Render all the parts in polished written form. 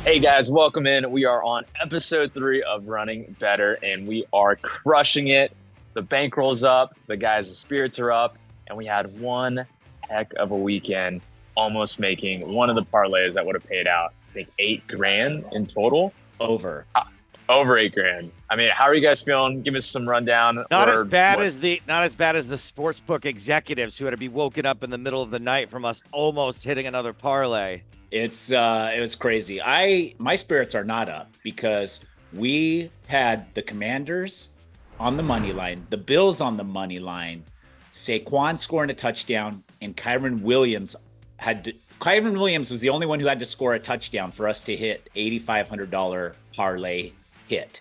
Hey guys, welcome in. We are on episode 3 of Running Better, and we are crushing it. The bankroll's up, the guys' spirits are up, and we had one heck of a weekend, almost making one of the parlays that would have paid out, I think, 8 grand in total. Over. Over 8 grand. I mean, how are you guys feeling? Give us some rundown. Not as bad as the sportsbook executives who had to be woken up in the middle of the night from us almost hitting another parlay. It was crazy. My spirits are not up because we had the Commanders on the money line, the Bills on the money line, Saquon scoring a touchdown, and Kyren Williams was the only one who had to score a touchdown for us to hit $8,500 parlay hit.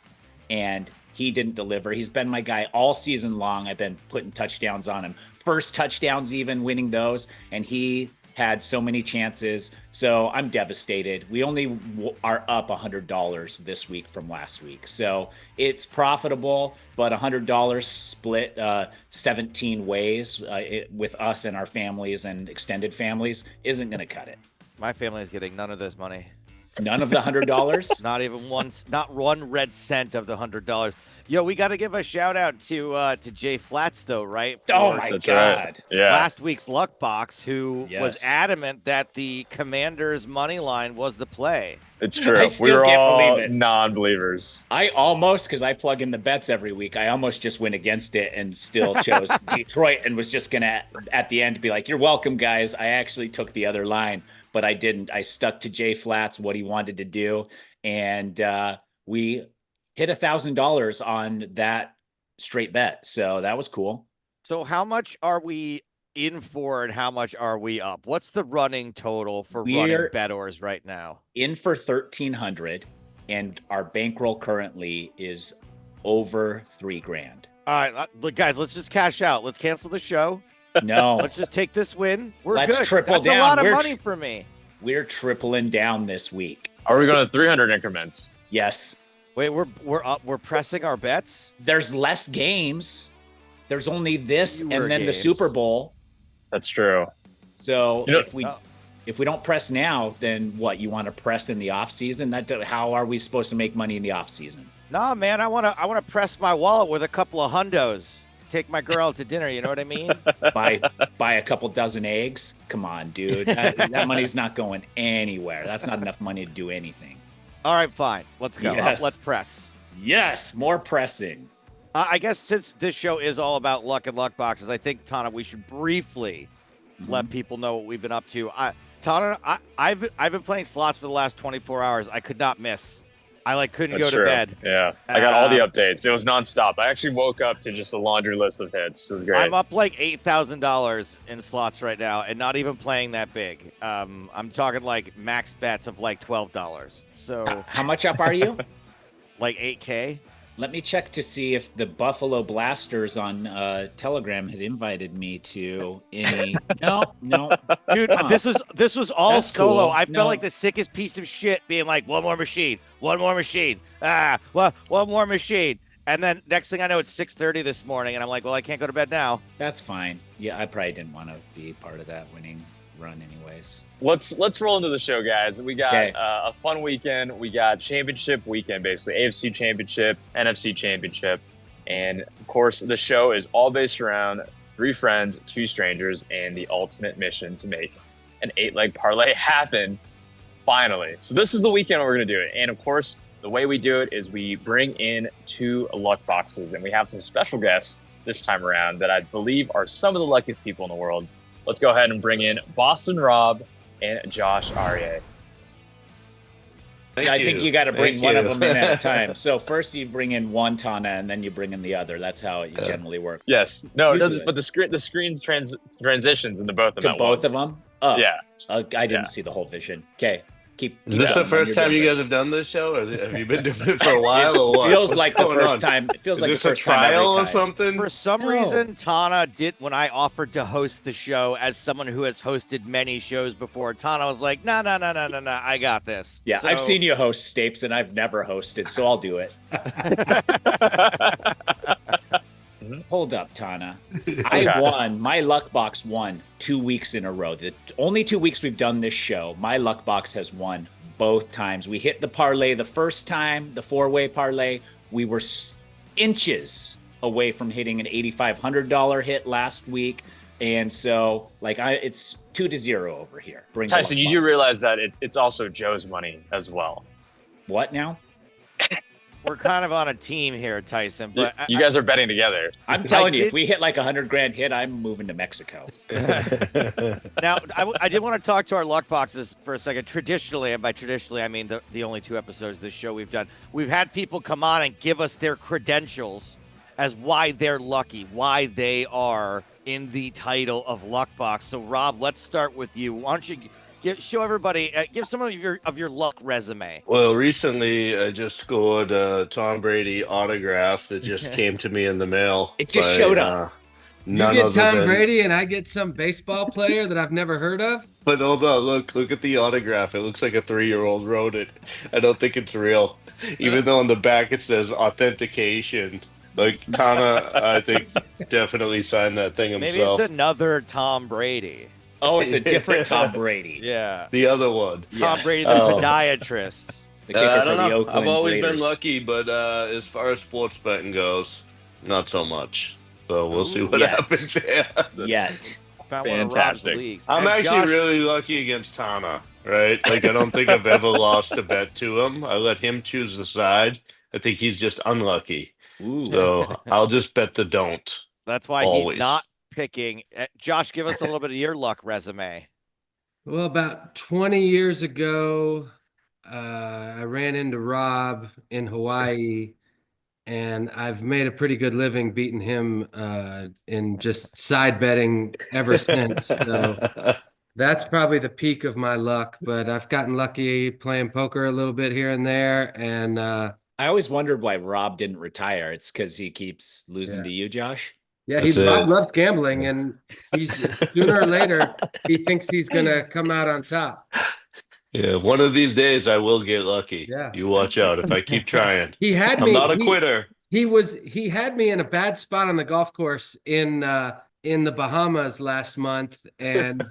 And he didn't deliver. He's been my guy all season long. I've been putting touchdowns on him. First touchdowns, even winning those. And he had so many chances. So I'm devastated. We only are up $100 this week from last week. So it's profitable, but $100 split 17 ways with us and our families and extended families isn't going to cut it. My family is getting none of this money. None of the $100? Not even not one red cent of the $100. Yo, we got to give a shout out to Jay Flats, though, right? Oh my God! Right. Yeah. Last week's luck box, who Yes. was adamant that the Commanders' money line was the play. It's true. I We still were can't all believe it. non-believers. I almost, because I plug in the bets every week, I almost just went against it and still chose Detroit and was just going to, at the end, be like, you're welcome, guys. I actually took the other line, but I didn't. I stuck to Jay Flats, what he wanted to do, and we hit $1,000 on that straight bet. So that was cool. So how much are we in for and how much are we up? What's the running total for running Bettors right now? In for 1,300, and our bankroll currently is over 3 grand. All right, look, guys, let's just cash out. Let's cancel the show. No, Let's just take this win. We're Let's good. triple That's down. a lot of We're money for me. we're tripling down this week. Are we going to 300 increments? Yes. Wait, we're up. We're pressing our bets. There's less games. There's only this Fewer and then the games. Super Bowl. That's true. So You know- if we don't press now, then what? You want to press in the off season? How are we supposed to make money in the off season? Nah, man, I wanna press my wallet with a couple of hundos. Take my girl out to dinner. You know what I mean? Buy a couple dozen eggs? Come on, dude. That money's not going anywhere. That's not enough money to do anything. All right, fine. Let's go. Yes. Let's press. Yes, more pressing. I guess since this show is all about luck and luck boxes, I think, Tana, we should briefly let people know what we've been up to. Tana, I've been playing slots for the last 24 hours. I could not miss. I couldn't That's go true. to bed. Yeah. I got all the updates. It was nonstop. I actually woke up to just a laundry list of hits. It was great. I'm up like $8,000 in slots right now, and not even playing that big. I'm talking like max bets of like $12. So How much up are you? like 8K. Let me check to see if the Buffalo Blasters on Telegram had invited me to any. No. Dude, this was all That's solo. cool. I No. felt like the sickest piece of shit, being like, one more machine, one more machine, one more machine. And then next thing I know, it's 6:30 this morning, and I'm like, well, I can't go to bed now. That's fine. Yeah, I probably didn't want to be part of that winning run anyways. Let's roll into the show, guys. We got Okay. a fun weekend. We got championship weekend, basically AFC championship, NFC championship, and of course the show is all based around 3 friends, 2 strangers, and the ultimate mission to make an 8-leg parlay happen. Finally, so this is the weekend we're gonna do it, and of course the way we do it is we bring in 2 luck boxes, and we have some special guests this time around that I believe are some of the luckiest people in the world. Let's go ahead and bring in Boston Rob and Josh Arieh. I think you got to bring one of them in at a time. So first you bring in one Tana, and then you bring in the other. That's how it generally works. Yes, no, it You do doesn't. it. But the screen transitions into both of To them. both of them? Oh, Yeah. I didn't Yeah. see the whole vision. Okay. Keep Is this the going. first You're time you good. guys have done this show, or have you been doing it for a while, or what? Feels What's like the going first on? time. It feels Is like the this a first time every trial or time. something? For some No. reason, Tana did, when I offered to host the show as someone who has hosted many shows before, Tana was like, no, I got this. Yeah, So- I've seen you host Stapes, and I've never hosted, so I'll do it. Hold up, Tana. I Okay. won. My luck box won 2 weeks in a row. The only 2 weeks we've done this show, my luck box has won both times. We hit the parlay the first time, the 4-way parlay. We were inches away from hitting an $8,500 hit last week. And so, it's 2-0 over here. Bring Tyson, you do realize that it's also Joe's money as well. What now? We're kind of on a team here, Tyson. But you guys are betting together. I'm telling you, if we hit like $100,000 hit, I'm moving to Mexico. Now, I did want to talk to our luck boxes for a second. Traditionally, and by traditionally, I mean the only 2 episodes of this show we've done, we've had people come on and give us their credentials as why they're lucky, why they are in the title of Luck Box. So, Rob, let's start with you. Why don't you show everybody, give some of your luck resume. Well, recently I just scored a Tom Brady autograph that just came to me in the mail. It just showed up. You get Tom Brady and I get some baseball player that I've never heard of? But hold on, look at the autograph. It looks like a 3-year-old wrote it. I don't think it's real. Even though on the back it says authentication. Like, Tana, I think, definitely signed that thing himself. Maybe it's another Tom Brady. Oh, it's a different Tom Brady. Yeah. The other one. Tom Brady, the podiatrist. The kicker I for don't the know. Oakland I've always Raiders. been lucky, but as far as sports betting goes, not so much. So we'll see what happens there. Yet. Found one of Rob's leagues. I'm And actually Josh, really lucky against Tana, right? Like, I don't think I've ever lost a bet to him. I let him choose the side. I think he's just unlucky. Ooh. So I'll just bet the don't. That's why Always. he's not picking. Josh, give us a little bit of your luck resume. Well, about 20 years ago, I ran into Rob in Hawaii, and I've made a pretty good living beating him in just side betting ever since. So that's probably the peak of my luck, but I've gotten lucky playing poker a little bit here and there. And I always wondered why Rob didn't retire. It's because he keeps losing to you, Josh. yeah, Rob loves gambling, and he's sooner or later he thinks he's gonna come out on top. Yeah, one of these days I will get lucky. Yeah. You watch out if I keep trying. He had I'm me. not a quitter. He had me in a bad spot on the golf course in the Bahamas last month, and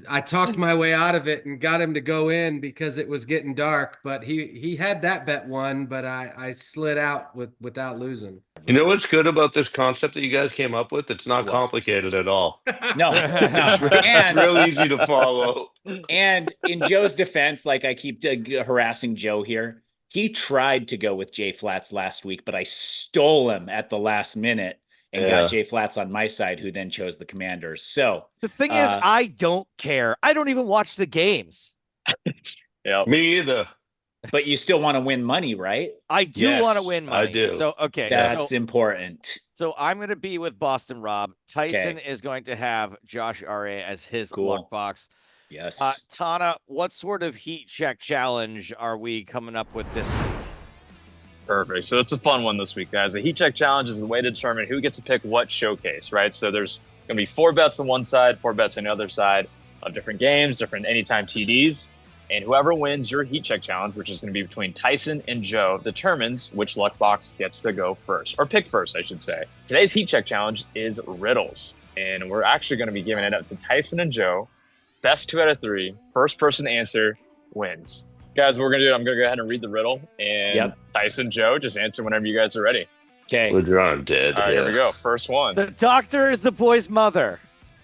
I talked my way out of it and got him to go in because it was getting dark. But he had that bet won, but I slid out without losing. You know what's good about this concept that you guys came up with? It's not complicated at all. No, it's not. It's real easy to follow. And in Joe's defense, like I keep harassing Joe here, he tried to go with Jay Flats last week, but I stole him at the last minute and got Jay Flats on my side, who then chose the Commanders. So The thing is, I don't care. I don't even watch the games. Yeah, Me either. but you still want to win money, right? I do Yes, want to win money. I do. So, okay. That's important. So I'm going to be with Boston Rob. Tyson is going to have Josh Arieh as his luck box. Yes. Tana, what sort of heat check challenge are we coming up with this week? perfect. So it's a fun one this week, guys. The heat check challenge is the way to determine who gets to pick what showcase, right? So there's going to be 4 bets on one side, 4 bets on the other side of different games, different anytime TDs. And whoever wins your heat check challenge, which is going to be between Tyson and Joe, determines which luck box gets to go first, or pick first, I should say. Today's heat check challenge is riddles, and we're actually going to be giving it up to Tyson and Joe. Best 2 out of 3. First person to answer wins. Guys, what we're going to do, I'm going to go ahead and read the riddle, and Tyson, Joe, just answer whenever you guys are ready. Okay. We're drawn dead. All right, here we go. First one. The doctor is the boy's mother.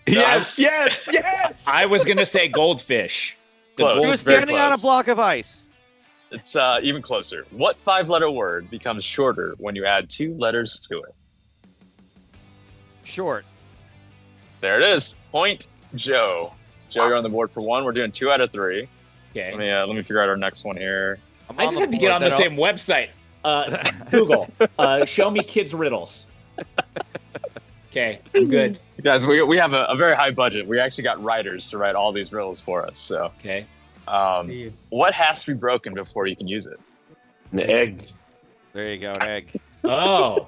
Yes, yes, yes. I was going to say goldfish. Close. He was Very standing on a close. block of ice. It's even closer. What 5-letter word becomes shorter when you add 2 letters to it? Short. There it is. Point, Joe. Joe, you're on the board for 1. We're doing 2 out of 3. Okay. Let me figure out our next one here. I just have to get on the same website. Google. Show me kids' riddles. Okay, I'm good. Guys, we have a very high budget. We actually got writers to write all these riddles for us. So, Okay. what has to be broken before you can use it? An egg. There you go, an egg. Oh.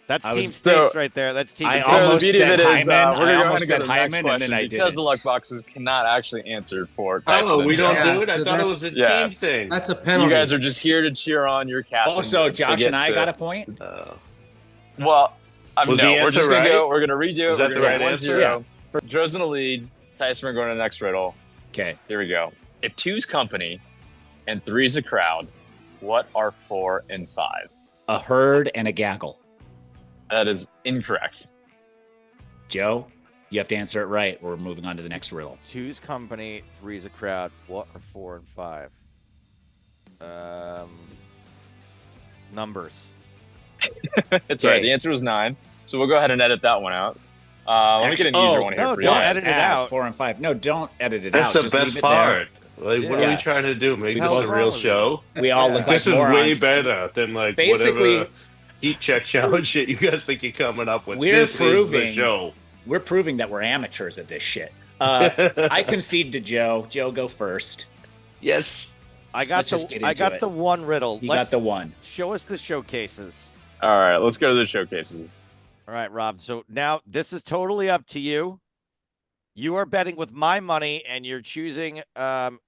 That's I Team was- Stakes right there. That's Team I Stakes. almost the beauty said of it is, Hyman. we're I gonna go ahead almost and go said to the next Hyman, and question then I because the didn't. luck boxes cannot actually answer for Tyson. Oh, we and don't Joe. do it? I so thought it was a Yeah. team thing. That's a You penalty. guys are just here to cheer on your captain. Oh, so to Josh get and I to- got a point? Well, Was the no, we're answer just gonna right? go. We're gonna redo it. Is that We're the gonna right go answer? 1-0. Joe's in the lead. Tyson, we're going to the next riddle. Okay. Here we go. If 2's company and 3's a crowd, what are 4 and 5? A herd and a gaggle. That is incorrect. Joe, you have to answer it right, or we're moving on to the next riddle. 2's company, 3's a crowd. What are 4 and 5? Numbers. It's right. The answer was 9. So we'll go ahead and edit that one out. Let me get an easier one here no, for don't you. edit it out. 4 and 5. No, don't edit it That's out. the Just best leave it part. Like, what are Yeah. we trying to do? Make this Hell's a wrong real with you? show? there. We all look like This is morons. way better than like Basically- whatever heat check challenge shit you guys think you're coming up with. We're This is the proving- show. We're proving that we're amateurs at this shit. I concede to Joe. Joe, go first. Yes. I got Let's just get I into got it. the one riddle. You got the one. Show us the showcases. All right, let's go to the showcases. All right, Rob. So now this is totally up to you. You are betting with my money, and you're choosing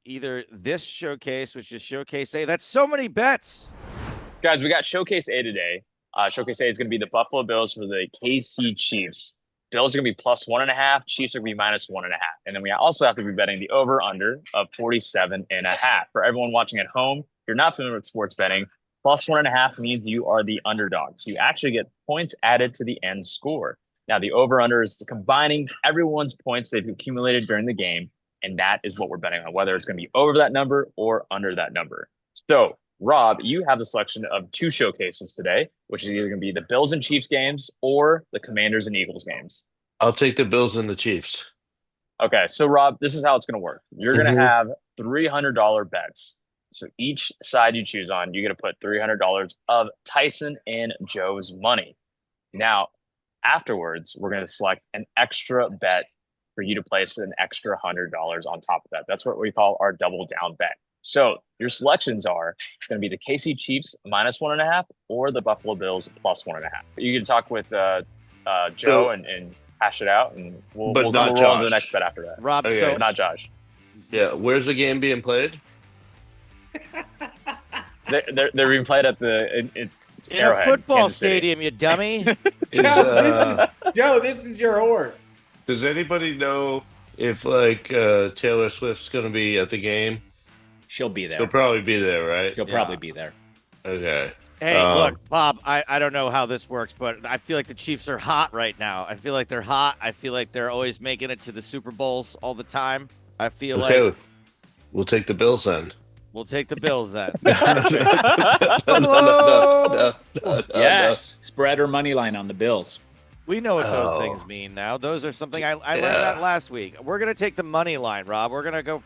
either this showcase, which is Showcase A. That's so many bets. Guys, we got Showcase A today. Showcase A is going to be the Buffalo Bills for the KC Chiefs. Bills are going to be plus 1.5. Chiefs are going to be minus 1.5. And then we also have to be betting the over-under of 47.5. For everyone watching at home, if you're not familiar with sports betting, plus 1.5 means you are the underdog. So you actually get points added to the end score. Now, the over-under is combining everyone's points they've accumulated during the game, and that is what we're betting on, whether it's going to be over that number or under that number. So, Rob, you have the selection of 2 showcases today, which is either going to be the Bills and Chiefs games or the Commanders and Eagles games. I'll take the Bills and the Chiefs. Okay, so Rob, this is how it's going to work. You're going to have $300 bets. So each side you choose on, you're going to put $300 of Tyson and Joe's money. Now, afterwards, we're going to select an extra bet for you to place an extra $100 on top of that. That's what we call our double down bet. So your selections are going to be the KC Chiefs minus 1.5 or the Buffalo Bills plus 1.5. You can talk with Joe and hash it out, and we'll roll on to the next bet after that. Rob, Okay. so Not Josh. Yeah. Where's the game being played? They're being played at it's in Arrowhead, a football Kansas City. stadium, you dummy. Is, uh, Joe, this is your horse. does anybody know if like Taylor Swift's gonna be at the game? She'll be there. She'll probably be there, right? She'll probably be there. Okay. Hey, look, Bob, I don't know how this works, but I feel like the Chiefs are hot right now. I feel like they're hot. I feel like they're always making it to the Super Bowls all the time. I feel like we'll take the Bills then. we'll take the Bills then. No. Yes. Spread or money line on the Bills. We know what those Oh. things mean now. Those are something I learned that last week. We're gonna take the money line, Rob. We're gonna go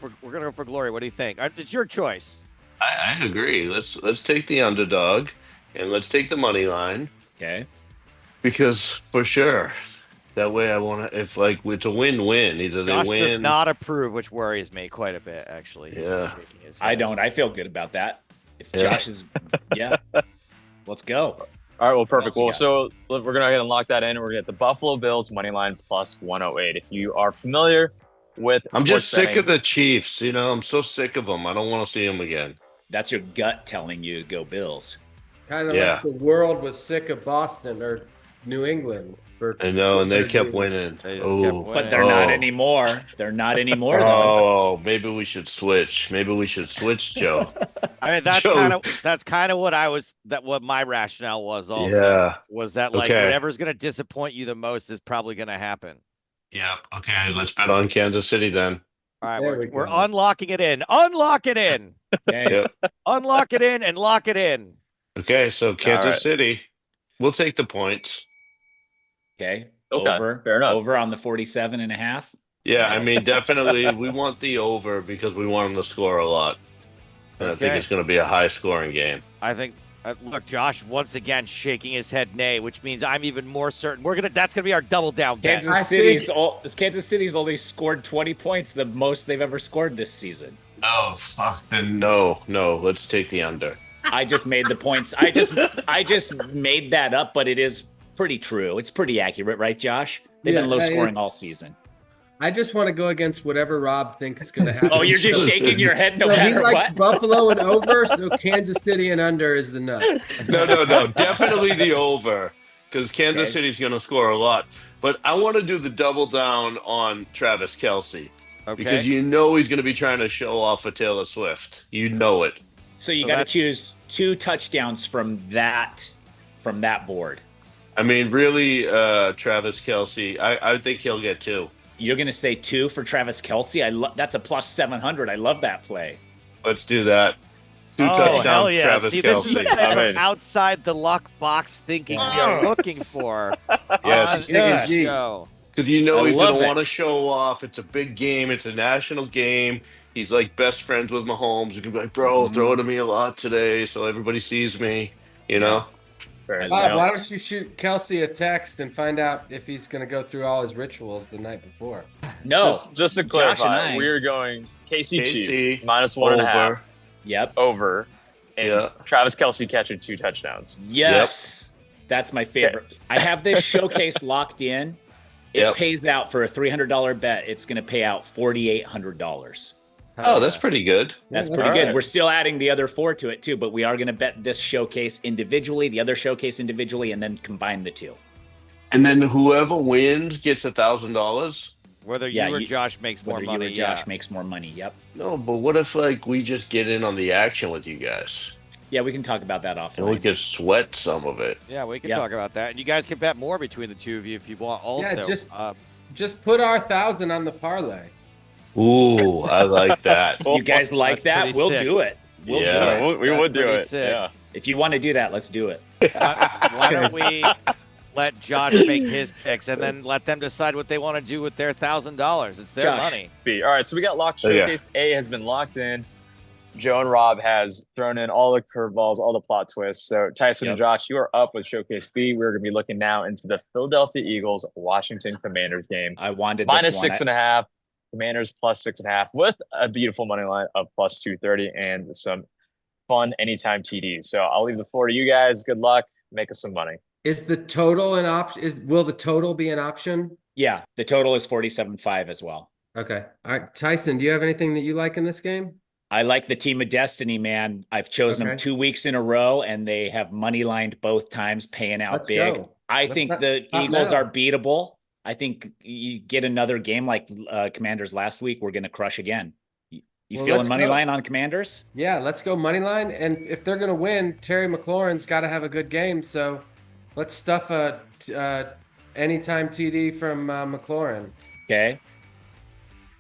for glory. What do you think? It's your choice. I agree. Let's take the underdog and let's take the money line Okay. because for sure that way I want to. If like it's a win-win, either they Josh win. does not approve, which worries me quite a bit. Actually, He's Yeah. just shaking his I head. don't. I feel good about that. If Yeah. Josh is, yeah. Let's go. All right, well, perfect. What Well, else you so we're going to go ahead and lock that in. We're going to get the Buffalo Bills money line plus 108. If you are familiar with I'm just sports sick of betting, the Chiefs. You know, I'm so sick of them. I don't want to see them again. That's your gut telling you to go Bills. Kind of Yeah. like the world was sick of Boston or New England. I know, and they kept winning. They just kept Oh, winning. But they're not anymore. They're not anymore, though. oh, maybe we should switch. Maybe we should switch, Joe. I mean, that's Joe. kind of what I was. What my rationale was also Yeah. was that like Okay. whatever's gonna disappoint you the most is probably gonna happen. Yeah. Okay. Let's bet on Kansas City then. All right, There we we're go. unlocking it in. Unlock it in. Okay. Yep. Unlock it in and lock it in. Okay. So Kansas right. City, we'll take the points. Okay. Okay, fair enough. Over on the 47.5. Yeah. I mean, definitely, we want the over because we want them to score a lot, and I think Okay. it's going to be a high-scoring game. I think. Look, Josh once again shaking his head nay, which means I'm even more certain that's gonna be our double down bet. Kansas City's only scored 20 points, the most they've ever scored this season. Oh fuck! Then no. Let's take the under. I just made the points. I just made that up, but it is pretty true. It's pretty accurate, right, Josh? They've been Yeah, low I- scoring all season. I just want to go against whatever Rob thinks is going to happen. Oh, you're just shaking your head no So he matter likes what. Buffalo and over, so Kansas City and under is the nuts. No. Definitely the over because Kansas Okay. City's going to score a lot. But I want to do the double down on Travis Kelce Okay. because you know he's going to be trying to show off a Taylor Swift. You know it. So you So got to that's- choose 2 touchdowns from that board. I mean, really, Travis Kelce, I think he'll get 2. You're going to say 2 for Travis Kelce? That's a plus 700. I love that play. Let's do that. 2 Oh, touchdowns, hell yeah. Travis See, this is the Kelce. type I'm of in. outside the luck box thinking we are looking for Yes. on this Yes. show. Because you know I he's going love to want it. to show off. It's a big game. It's a national game. He's like best friends with Mahomes. He's going to be like, bro, throw it to me a lot today so everybody sees me, you know? Fair Bob, enough. why don't you shoot Kelsey a text and find out if he's going to go through all his rituals the night before? No. Just to Josh and clarify, I- we're going KC KC, Chiefs minus 1.5 Yep. over, and Yeah. Travis Kelce catching 2 touchdowns. Yes. That's my favorite. I have this showcase locked in. It Yep. pays out for a $300 bet. It's going to pay out $4,800. Oh, that's pretty good. That's Yeah, pretty all good. right. We're still adding the other 4 to it too, but we are going to bet this showcase individually, the other showcase individually, and then combine the 2. And then whoever wins gets $1,000. Whether Yeah, you or you- Josh makes more Whether money. you or Josh yeah. makes more money. Yep. No, but what if like we just get in on the action with you guys Yeah, we can talk about that and we offline. could sweat some of it? Yeah, we can Yep. talk about that. And you guys can bet more between the 2 of you if you want also. Just put our 1,000 on the parlay. Ooh, I like that. You guys like that's that? pretty We'll sick. do it. We'll Yeah. do Yeah, it. we That's would do pretty it. sick. Yeah. If you want to do that, let's do it. Why don't we let Josh make his picks and then let them decide what they want to do with their $1,000? It's their Josh. money. All right, so we got locked. Oh, yeah. Showcase A has been locked in. Joe and Rob has thrown in all the curveballs, all the plot twists. So Tyson and Yep. Josh, you are up with Showcase B. We're going to be looking now into the Philadelphia Eagles Washington Commanders game. I wanted Minus this one. 6.5. Commanders plus 6.5 with a beautiful money line of plus 230 and some fun anytime TDs. So I'll leave the floor to you guys. Good luck. Make us some money. Is the total an option? Will the total be an option? Yeah, the total is 47.5 as well. Okay. All right, Tyson, do you have anything that you like in this game? I like the team of destiny, man. I've chosen them Okay. 2 weeks in a row, and they have money lined both times, paying out Let's big. go. I Let's think not the stop Eagles now. are beatable. I think you get another game like Commanders last week, we're going to crush again. You Well, feeling let's money go. line on Commanders? Yeah, let's go money line. And if they're going to win, Terry McLaurin's got to have a good game. So let's stuff a anytime TD from McLaurin. Okay.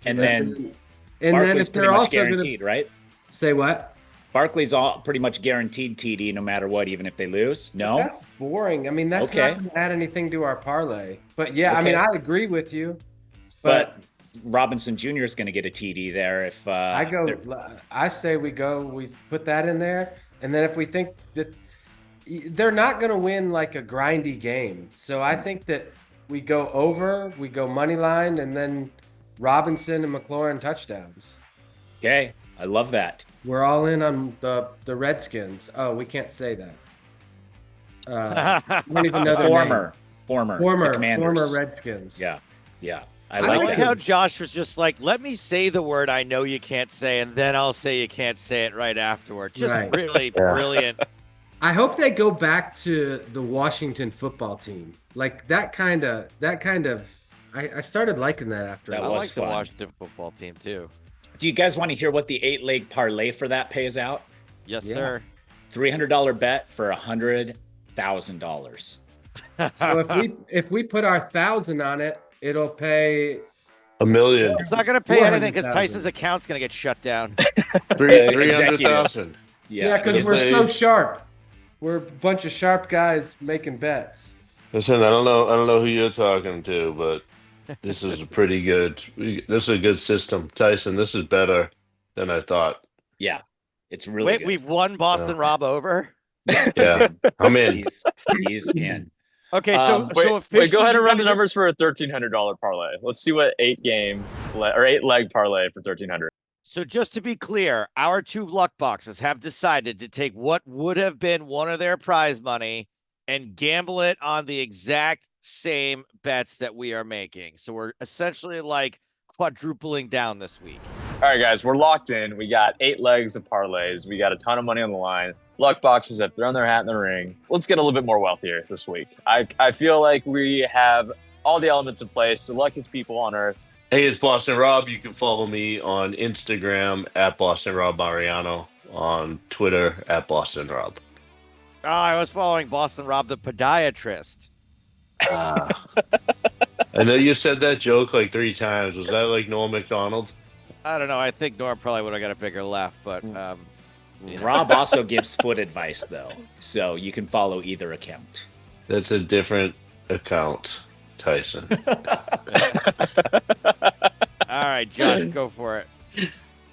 And then and then Barkley's if pretty they're much also going to guaranteed, right? say what? Barkley's all pretty much guaranteed TD no matter what, even if they lose. No? That's boring. I mean, that's Okay. not going to add anything to our parlay. But yeah, I mean, Okay. I agree with you. But Robinson Jr. is going to get a TD there if I say we put that in there. And then if we think that they're not going to win like a grindy game. So I think that we go over, we go money line, and then Robinson and McLaurin touchdowns. Okay. I love that. We're all in on the Redskins. Oh, we can't say that. I don't even know their name. Former the Commanders. former Redskins. Yeah. Yeah. I I like like that. how Josh was just like, let me say the word I know you can't say, and then I'll say you can't say it right afterward. Just Right. really brilliant. I hope they go back to the Washington football team. Like that kind of I started liking that after That I a while. was like the fun. Washington football team too. Do you guys want to hear what the 8-leg parlay for that pays out? Yes, Yeah. sir. $300 bet for $100,000. So if we put our 1,000 on it, it'll pay $1 million. It's not going to pay anything because 400,000. Tyson's account's going to get shut down. 300,000. Yeah, because just we're say- so sharp. We're a bunch of sharp guys making bets. Listen, I don't know who you're talking to, but this is pretty good. This is a good system. Tyson, this is better than I thought. Yeah. It's really Wait, good. we've won Boston Yeah. Rob over? Yeah, I'm in. He's in. Okay, so Um, so Wait, go ahead officially and run you the guys are- numbers for a $1,300 parlay. Let's see what 8-leg parlay for 1,300. So just to be clear, our 2 luck boxes have decided to take what would have been one of their prize money and gamble it on the exact same bets that we are making. So we're essentially like quadrupling down this week. All right, guys, we're locked in. We got 8 legs of parlays. We got a ton of money on the line. Luck boxes have thrown their hat in the ring. Let's get a little bit more wealthier this week. I feel like we have all the elements in place. The luckiest people on earth Hey, it's Boston Rob. You can follow me on Instagram at Boston Rob Mariano, on Twitter at Boston Rob. Oh, I was following Boston Rob the podiatrist. Ah. I know you said that joke like 3 times. Was that like Noah McDonald? I don't know. I think Norm probably would have got a bigger laugh, but you know. Rob also gives foot advice, though, so you can follow either account. That's a different account, Tyson. All right, Josh, go for it.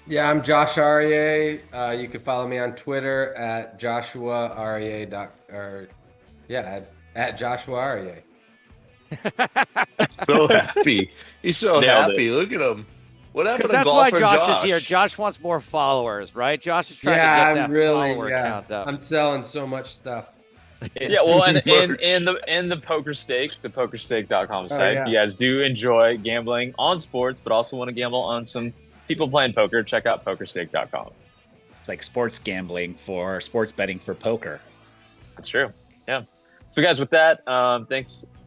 Yeah, I'm Josh Arieh. You can follow me on Twitter at Joshua Arieh. At Joshua Arieh. So happy. He's so Nailed happy. Look at him. What happened Because to that's why golfer Josh is here. Josh wants more followers, right? Josh is trying to get that follower count up. I'm selling so much stuff. Yeah, well, and Merch. in the poker stake, the pokerstake.com site, yeah. if you guys do enjoy gambling on sports, but also want to gamble on some people playing poker, check out pokerstake.com. It's like sports gambling for sports betting for poker. That's true. Yeah. So, guys, with that,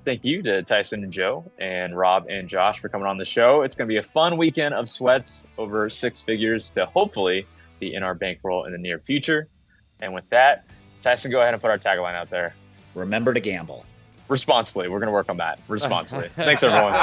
thank you to Tyson and Joe and Rob and Josh for coming on the show. It's going to be a fun weekend of sweats over 6 figures to hopefully be in our bankroll in the near future. And with that, Tyson, go ahead and put our tagline out there. Remember to gamble Responsibly. We're going to work on that. Responsibly. Thanks, everyone.